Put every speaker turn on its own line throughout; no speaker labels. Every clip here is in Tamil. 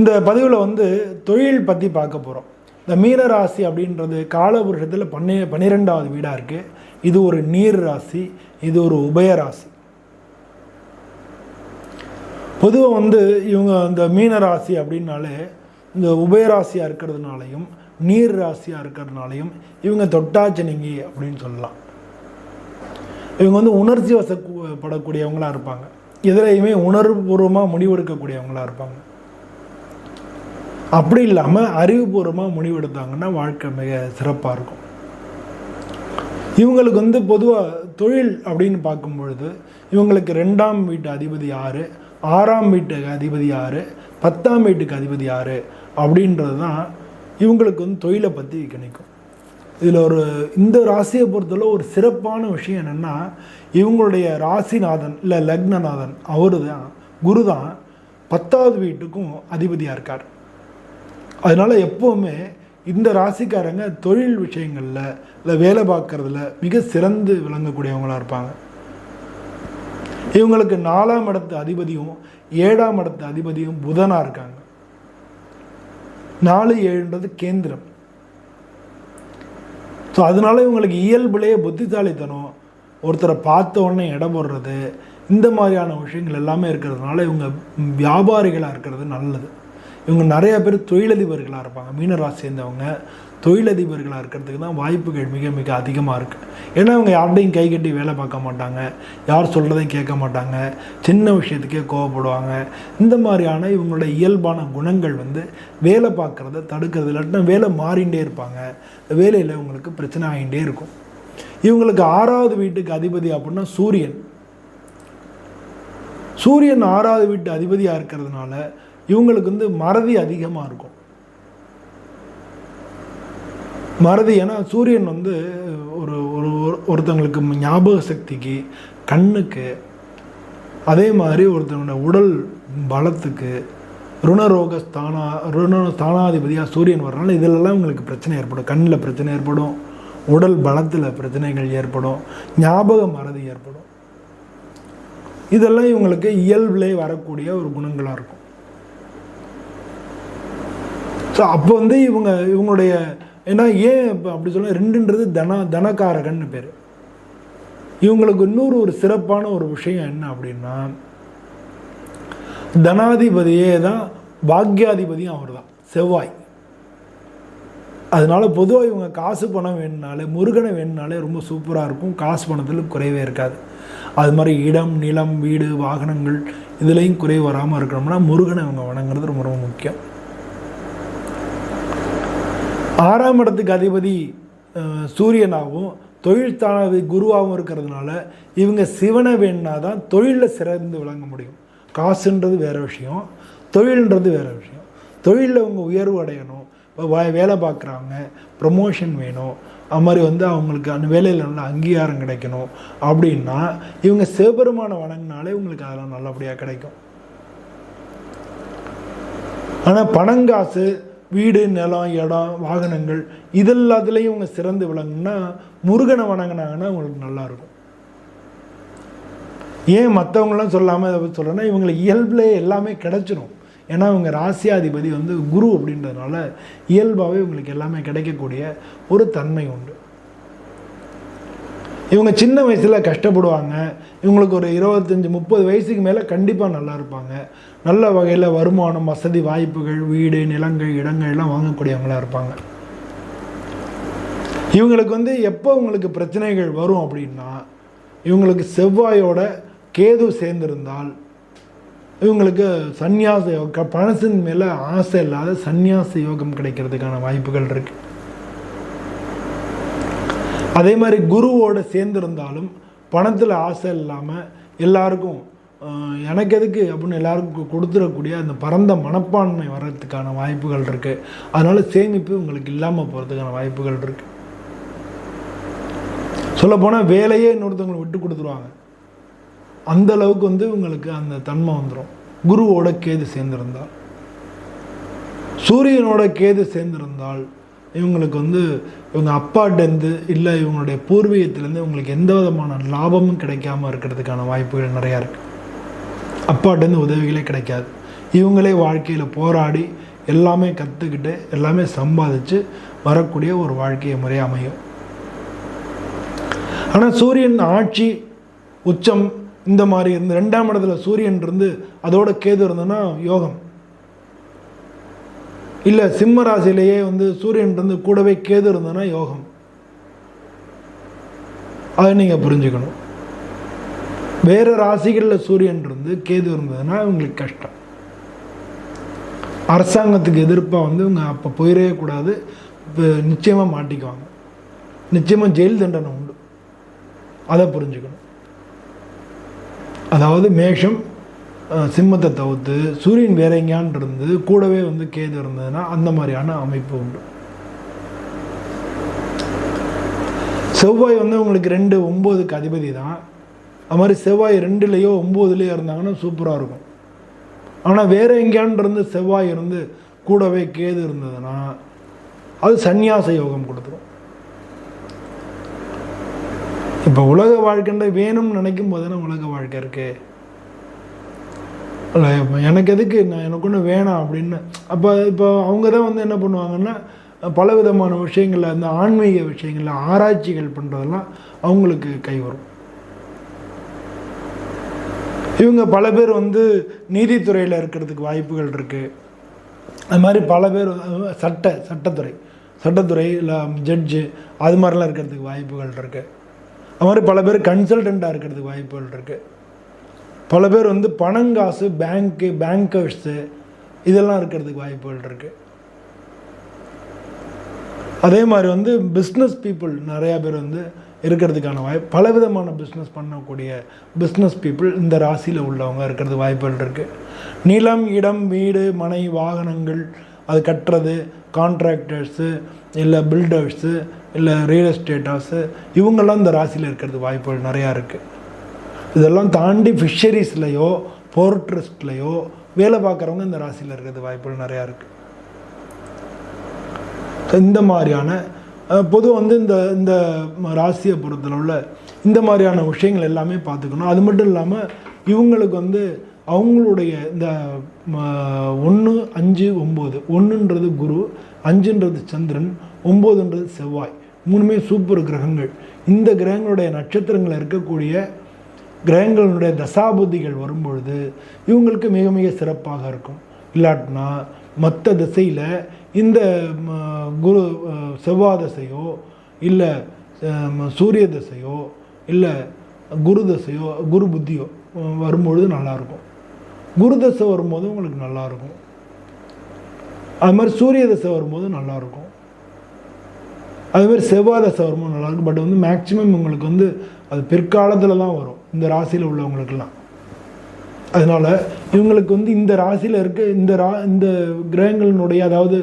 இந்த பதிவில் தொழில் பற்றி பார்க்க போகிறோம். இந்த மீன ராசி அப்படின்றது காலபுருஷத்தில் 12வது வீடாக இருக்குது. இது ஒரு நீர் ராசி, இது ஒரு உபய ராசி. பொதுவாக இவங்க இந்த மீன ராசி அப்படின்னாலே இந்த உபயராசியாக இருக்கிறதுனாலையும் நீர் ராசியாக இருக்கிறதுனாலையும் இவங்க தொட்டாச்சனிங்கி அப்படின்னு சொல்லலாம். இவங்க உணர்ச்சி வசப்படக்கூடியவங்களாக இருப்பாங்க. எதிலையுமே உணர்வுபூர்வமாக முடிவெடுக்கக்கூடியவங்களாக இருப்பாங்க. அப்படி இல்லாமல் அறிவுபூர்வமாக முடிவெடுத்தாங்கன்னா வாழ்க்கை மிக சிறப்பாக இருக்கும். இவங்களுக்கு பொதுவாக தொழில் அப்படின்னு பார்க்கும் பொழுது இவங்களுக்கு 2ஆம் வீட்டு அதிபதி 6, 6ஆம் வீட்டுக்கு அதிபதி 6, 10ஆம் வீட்டுக்கு அதிபதி 6 அப்படின்றது தான் இவங்களுக்கு தொழிலை பற்றி கணிக்கும். இதில் இந்த ராசியை பொறுத்தவரை ஒரு சிறப்பான விஷயம் என்னென்னா, இவங்களுடைய ராசிநாதன் இல்லை லக்னநாதன் அவரு தான், குரு தான் 10வது வீட்டுக்கும் அதிபதியாக இருக்கார். அதனால் எப்போவுமே இந்த ராசிக்காரங்க தொழில் விஷயங்களில் இல்லை வேலை பார்க்குறதுல மிக சிறந்து விளங்கக்கூடியவங்களாக இருப்பாங்க. இவங்களுக்கு 4ஆம் இடத்து அதிபதியும் 7ஆம் இடத்து அதிபதியும் புதனாக இருக்காங்க. 4, 7ன்றது கேந்திரம். ஸோ அதனால இவங்களுக்கு இயல்புலேயே புத்திசாலித்தனம், ஒருத்தரை பார்த்த உடனே இடம் போடுறது, இந்த மாதிரியான விஷயங்கள் எல்லாமே இருக்கிறதுனால இவங்க வியாபாரிகளாக இருக்கிறது நல்லது. இவங்க நிறைய பேர் தொழிலதிபர்களாக இருப்பாங்க. மீனராசி சேர்ந்தவங்க தொழிலதிபர்களாக இருக்கிறதுக்கு தான் வாய்ப்புகள் மிக மிக அதிகமாக இருக்குது. ஏன்னா இவங்க யார்கிட்டையும் கை கட்டி வேலை பார்க்க மாட்டாங்க, யார் சொல்கிறதையும் கேட்க மாட்டாங்க, சின்ன விஷயத்துக்கே கோவப்படுவாங்க. இந்த மாதிரியான இவங்களோட இயல்பான குணங்கள் வேலை பார்க்குறத தடுக்கிறது. இல்லாட்டினா வேலை மாறிகிட்டே இருப்பாங்க, வேலையில் இவங்களுக்கு பிரச்சனை ஆகிட்டே இருக்கும். இவங்களுக்கு 6வது வீட்டுக்கு அதிபதி அப்படின்னா சூரியன். சூரியன் 6வது வீட்டு அதிபதியாக இருக்கிறதுனால இவங்களுக்கு மறதி அதிகமாக இருக்கும். மறதி, ஏன்னா சூரியன் ஒருத்தவங்களுக்கு ஞாபக சக்திக்கு, கண்ணுக்கு, அதே மாதிரி ஒருத்தவங்களோட உடல் பலத்துக்கு, ருணரோக ஸ்தானாதிபதியாக சூரியன் வர்றதுனால இதிலெல்லாம் உங்களுக்கு பிரச்சனை ஏற்படும். கண்ணில் பிரச்சனை ஏற்படும், உடல் பலத்தில் பிரச்சனைகள் ஏற்படும், ஞாபக மறதி ஏற்படும். இதெல்லாம் இவங்களுக்கு இயல்பிலே வரக்கூடிய ஒரு குணங்களாக இருக்கும். ஸோ அப்போ இவங்களுடைய ஏன்னா ஏன் இப்போ அப்படி சொல்ல 2ன்றது தனகாரகன்னு பேர். இவங்களுக்கு இன்னொரு ஒரு சிறப்பான ஒரு விஷயம் என்ன அப்படின்னா, தனாதிபதியே தான் பாக்யாதிபதியும் அவர் தான், செவ்வாய். அதனால பொதுவாக இவங்க காசு பணம் வேணுனாலே, முருகனை வேணுனாலே ரொம்ப சூப்பராக இருக்கும். காசு பணத்தில் குறைவே இருக்காது. அது மாதிரி இடம், நிலம், வீடு, வாகனங்கள் இதுலேயும் குறைவு வராமல் இருக்கணும்னா முருகனை இவங்க வணங்குறது ரொம்ப ரொம்ப முக்கியம். 6ஆம் இடத்துக்கு அதிபதி சூரியனாகவும் தொழில் ஸ்தானாதிபதி குருவாகவும் இருக்கிறதுனால இவங்க சிவனை வேணுனா தான் தொழிலில் சிறந்து விளங்க முடியும். காசுன்றது வேறு விஷயம், தொழில்ன்றது வேறு விஷயம். தொழிலில் அவங்க உயர்வு அடையணும், இப்போ வேலை பார்க்குறாங்க, ப்ரமோஷன் வேணும், அது மாதிரி அவங்களுக்கு அந்த வேலையில் நல்ல அங்கீகாரம் கிடைக்கணும் அப்படின்னா இவங்க சிவபெருமான வணங்கினாலே உங்களுக்கு அதெல்லாம் நல்லபடியாக கிடைக்கும். ஆனால் பணங்காசு, வீடு, நிலம், இடம், வாகனங்கள் இதெல்லாத்துலேயும் இவங்க சிறந்து விளங்குன்னா முருகனை வணங்கினாங்கன்னா உங்களுக்கு நல்லாயிருக்கும். ஏன் மற்றவங்களாம் சொல்லாமல் இதை சொல்கிறேன்னா, இவங்களுக்கு இயல்பிலே எல்லாமே கிடச்சிரும். ஏன்னா இவங்க ராசியாதிபதி குரு அப்படின்றதுனால இயல்பாகவே இவங்களுக்கு எல்லாமே கிடைக்கக்கூடிய ஒரு தன்மை உண்டு. இவங்க சின்ன வயசில் கஷ்டப்படுவாங்க. இவங்களுக்கு ஒரு 25-30 வயசுக்கு மேலே கண்டிப்பாக நல்லா இருப்பாங்க. நல்ல வகையில் வருமானம், வசதி வாய்ப்புகள், வீடு, நிலங்கள், இடங்கள் எல்லாம் வாங்கக்கூடியவங்களாக இருப்பாங்க. இவங்களுக்கு எப்போ உங்களுக்கு பிரச்சனைகள் வரும் அப்படின்னா, இவங்களுக்கு செவ்வாயோட கேது சேர்ந்திருந்தால் இவங்களுக்கு சந்நியாச யோகம், பணத்தின் மேலே ஆசை இல்லாத சந்நியாச யோகம் கிடைக்கிறதுக்கான வாய்ப்புகள் இருக்குது. அதே மாதிரி குருவோடு சேர்ந்திருந்தாலும் பணத்தில் ஆசை இல்லாமல் எல்லாருக்கும் எனக்கு எதுக்கு அப்படின்னு எல்லாருக்கும் கொடுத்துடக்கூடிய அந்த பரந்த மனப்பான்மை வர்றதுக்கான வாய்ப்புகள் இருக்குது. அதனால் சேமிப்பு உங்களுக்கு இல்லாமல் போகிறதுக்கான வாய்ப்புகள் இருக்குது. சொல்லப்போனால் வேலையே இன்னொருத்தவங்களை விட்டு கொடுத்துருவாங்க. அந்த அளவுக்கு உங்களுக்கு அந்த தன்மை வந்துடும். குருவோட கேது சேர்ந்திருந்தால், சூரியனோட கேது சேர்ந்திருந்தால் இவங்களுக்கு இவங்க அப்பாட்டேருந்து இல்லை இவங்களுடைய பூர்வீகத்திலேருந்து இவங்களுக்கு எந்த விதமான லாபமும் கிடைக்காமல் இருக்கிறதுக்கான வாய்ப்புகள் நிறையா இருக்குது. அப்பாட்டேருந்து உதவிகளே கிடைக்காது. இவங்களே வாழ்க்கையில் போராடி எல்லாமே கற்றுக்கிட்டு எல்லாமே சம்பாதிச்சு வரக்கூடிய ஒரு வாழ்க்கை முறை அமையும். ஆனால் சூரியன் ஆட்சி உச்சம் இந்த மாதிரி இருந்து 2ஆம் இடத்துல சூரியன் இருந்து அதோட கேது இருந்ததுன்னா யோகம். இல்லை சிம்ம ராசியிலேயே சூரியன் இருந்து கூடவே கேது இருந்ததுன்னா யோகம். அதை நீங்கள் புரிஞ்சுக்கணும். வேறு ராசிகளில் சூரியன் இருந்து கேது இருந்ததுன்னா இவங்களுக்கு கஷ்டம். அரசாங்கத்துக்கு எதிர்ப்பாக இவங்க அப்போ போயிடவே கூடாது. இப்போ நிச்சயமாக மாட்டிக்குவாங்க. நிச்சயமாக ஜெயில் தண்டனை உண்டு. அதை புரிஞ்சுக்கணும். அதாவது மேஷம் சிம்மத்தை தவிர்த்து சூரியன் வேற எங்கேயான் இருந்து கூடவே கேது இருந்ததுன்னா அந்த மாதிரியான அமைப்பு உண்டு. செவ்வாய் உங்களுக்கு 2, 9க்கு அதிபதி தான். அது மாதிரி செவ்வாய் 2லேயோ 9லேயோ இருந்தாங்கன்னா சூப்பராக இருக்கும். ஆனால் வேறு எங்கேயான் இருந்து செவ்வாய் இருந்து கூடவே கேது இருந்ததுன்னா அது சந்நியாச யோகம் கொடுத்துரும். இப்போ உலக வாழ்க்கைன்ற வேணும்னு நினைக்கும் போது தானே உலக வாழ்க்கை இருக்கு. இல்லை எனக்கு எதுக்கு, நான் எனக்கு ஒன்று வேணாம் அப்படின்னு. அப்போ இப்போ அவங்க தான் என்ன பண்ணுவாங்கன்னா பலவிதமான விஷயங்களில் அந்த ஆன்மீக விஷயங்களில் ஆராய்ச்சிகள் பண்ணுறதெல்லாம் அவங்களுக்கு கை வரும். இவங்க பல பேர் நீதித்துறையில் இருக்கிறதுக்கு வாய்ப்புகள் இருக்குது. அது மாதிரி பல பேர் சட்டத்துறை இல்லை ஜட்ஜு அது மாதிரிலாம் இருக்கிறதுக்கு வாய்ப்புகள் இருக்குது. அது மாதிரி பல பேர் கன்சல்டண்ட்டாக இருக்கிறதுக்கு வாய்ப்புகள் இருக்குது. பல பேர் பணங்காசு பேங்கர்ஸு இதெல்லாம் இருக்கிறதுக்கு வாய்ப்புகள் இருக்குது. அதே மாதிரி பிஸ்னஸ் பீப்புள் நிறையா பேர் இருக்கிறதுக்கான வாய்ப்பு, பலவிதமான பிஸ்னஸ் பண்ணக்கூடிய பிஸ்னஸ் பீப்புள் இந்த ராசியில் உள்ளவங்க இருக்கிறது வாய்ப்புகள் இருக்குது. நிலம், இடம், வீடு, மனை, வாகனங்கள் அது கட்டுறது, கான்ட்ராக்டர்ஸு இல்லை பில்டர்ஸு இல்லை ரியல் எஸ்டேட்டர்ஸு இவங்கெல்லாம் இந்த ராசியில் இருக்கிறது வாய்ப்புகள் நிறையா இருக்குது. இதெல்லாம் தாண்டி ஃபிஷரிஸ்லையோ போர்ட் ட்ரஸ்ட்லையோ வேலை பார்க்குறவங்க இந்த ராசியில் இருக்கிறது வாய்ப்புகள் நிறையா இருக்குது. இந்த மாதிரியான பொதுவாக இந்த இந்த ராசியை பொறுத்தளவில் இந்த மாதிரியான விஷயங்கள் எல்லாமே பார்த்துக்கணும். அது மட்டும் இல்லாமல் இவங்களுக்கு அவங்களுடைய இந்த 1, 5, 9 1ன்றது குரு, 5ன்றது சந்திரன், 9ன்றது செவ்வாய், 3மே சூப்பர் கிரகங்கள். இந்த கிரகங்களுடைய நட்சத்திரங்கள் இருக்கக்கூடிய கிரகங்களுடைய தசாபுத்திகள் வரும்பொழுது இவங்களுக்கு மிக மிக சிறப்பாக இருக்கும். இல்லாட்டினா மற்ற திசையில் இந்த குரு செவ்வாய் தசையோ இல்லை சூரிய தசையோ இல்லை குரு தசையோ குரு புத்தியோ வரும்பொழுது நல்லாயிருக்கும். குரு தசை வரும்போது உங்களுக்கு நல்லாயிருக்கும். அது மாதிரி சூரிய தசை வரும்போது நல்லாயிருக்கும். அதுமாதிரி செவ்வாய் தசை வரும்போது நல்லாயிருக்கும். பட் மேக்சிமம் உங்களுக்கு அது பிற்காலத்தில் தான் வரும் இந்த ராசியில் உள்ளவங்களுக்கெல்லாம். அதனால் இவங்களுக்கு இந்த ராசியில் இருக்க இந்த கிரகங்களினுடைய அதாவது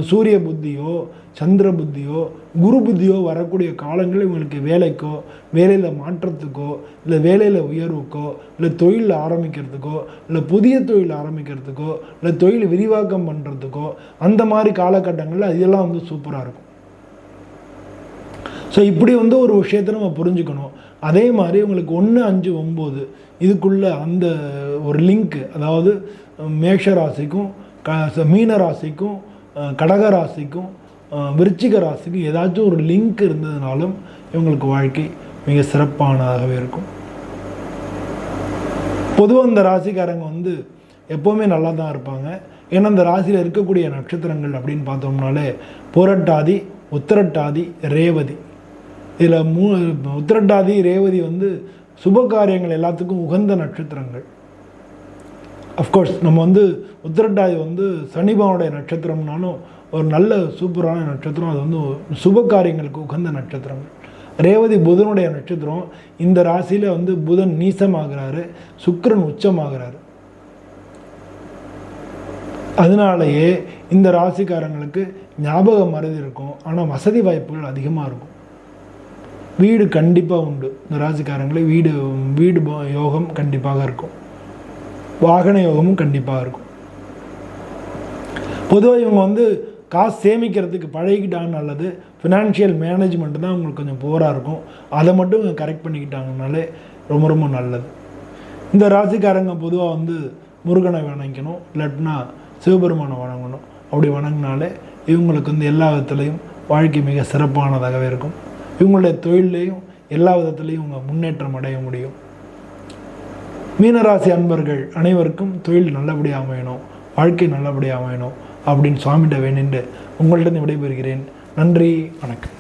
சூரிய புத்தியோ சந்திர புத்தியோ குரு புத்தியோ வரக்கூடிய காலங்கள் இவங்களுக்கு வேலைக்கோ வேலையில் மாற்றத்துக்கோ இல்லை வேலையில் உயர்வுக்கோ இல்லை தொழில் ஆரம்பிக்கிறதுக்கோ இல்லை புதிய தொழில் ஆரம்பிக்கிறதுக்கோ இல்லை தொழில் விரிவாக்கம் பண்ணுறதுக்கோ அந்த மாதிரி காலகட்டங்களில் இதெல்லாம் சூப்பராக இருக்கும். ஸோ இப்படி ஒரு விஷயத்தை நம்ம புரிஞ்சுக்கணும். அதே மாதிரி உங்களுக்கு 1, 5, 9 இதுக்குள்ளே அந்த ஒரு லிங்க்கு, அதாவது மேஷ ராசிக்கும் மீன ராசிக்கும் கடக ராசிக்கும் விருச்சிக ராசிக்கும் ஏதாச்சும் ஒரு லிங்க் இருந்ததுனாலும் இவங்களுக்கு வாழ்க்கை மிக சிறப்பானதாகவே இருக்கும். பொதுவாக இந்த ராசிக்காரங்க எப்போவுமே நல்லா தான் இருப்பாங்க. ஏன்னா இந்த ராசியில் இருக்கக்கூடிய நட்சத்திரங்கள் அப்படின்னு பார்த்தோம்னாலே புரட்டாதி, உத்திரட்டாதி, ரேவதி. இதில் உத்திரட்டாதி ரேவதி சுப காரியங்கள் எல்லாத்துக்கும் உகந்த நட்சத்திரங்கள். அஃப்கோர்ஸ் நம்ம உத்திரட்டாதி சனிபாவுடைய நட்சத்திரம்னாலும் ஒரு நல்ல சூப்பரான நட்சத்திரம். அது சுப காரியங்களுக்கு உகந்த நட்சத்திரங்கள். ரேவதி புதனுடைய நட்சத்திரம். இந்த ராசியில் புதன் நீசமாகிறாரு, சுக்கிரன் உச்சமாகிறாரு. அதனாலேயே இந்த ராசிக்காரங்களுக்கு ஞாபக மறதி இருக்கும். ஆனால் வசதி வாய்ப்புகள் அதிகமாக இருக்கும். வீடு கண்டிப்பாக உண்டு. இந்த ராசிக்காரங்களுக்கு வீடு யோகம் கண்டிப்பாக இருக்கும். வாகன யோகமும் கண்டிப்பாக இருக்கும். பொதுவாக இவங்க காசு சேமிக்கிறதுக்கு பழகிட்டாங்க நல்லது. ஃபினான்ஷியல் மேனேஜ்மெண்ட் தான் உங்களுக்கு கொஞ்சம் போராக இருக்கும். அதை மட்டும் கரெக்ட் பண்ணிக்கிட்டாங்கனாலே ரொம்ப ரொம்ப நல்லது. இந்த ராசிக்காரங்க பொதுவாக முருகனை வணங்கணும், இல்லாட்டினா சிவபெருமானை வணங்கணும். அப்படி வணங்கினாலே இவங்களுக்கு வந்து எல்லா விதத்துலேயும் வாழ்க்கை மிக சிறப்பானதாகவே இருக்கும். இவங்களுடைய தொழிலையும் எல்லா விதத்துலேயும் இவங்க முன்னேற்றம் அடைய முடியும். மீனராசி அன்பர்கள் அனைவருக்கும் தொழில் நல்லபடியாக அமையணும், வாழ்க்கை நல்லபடியாக அமையணும் அப்படின்னு சுவாமிகிட்ட வேண்டிட்டு உங்கள்கிட்ட விடைபெறுகிறேன். நன்றி, வணக்கம்.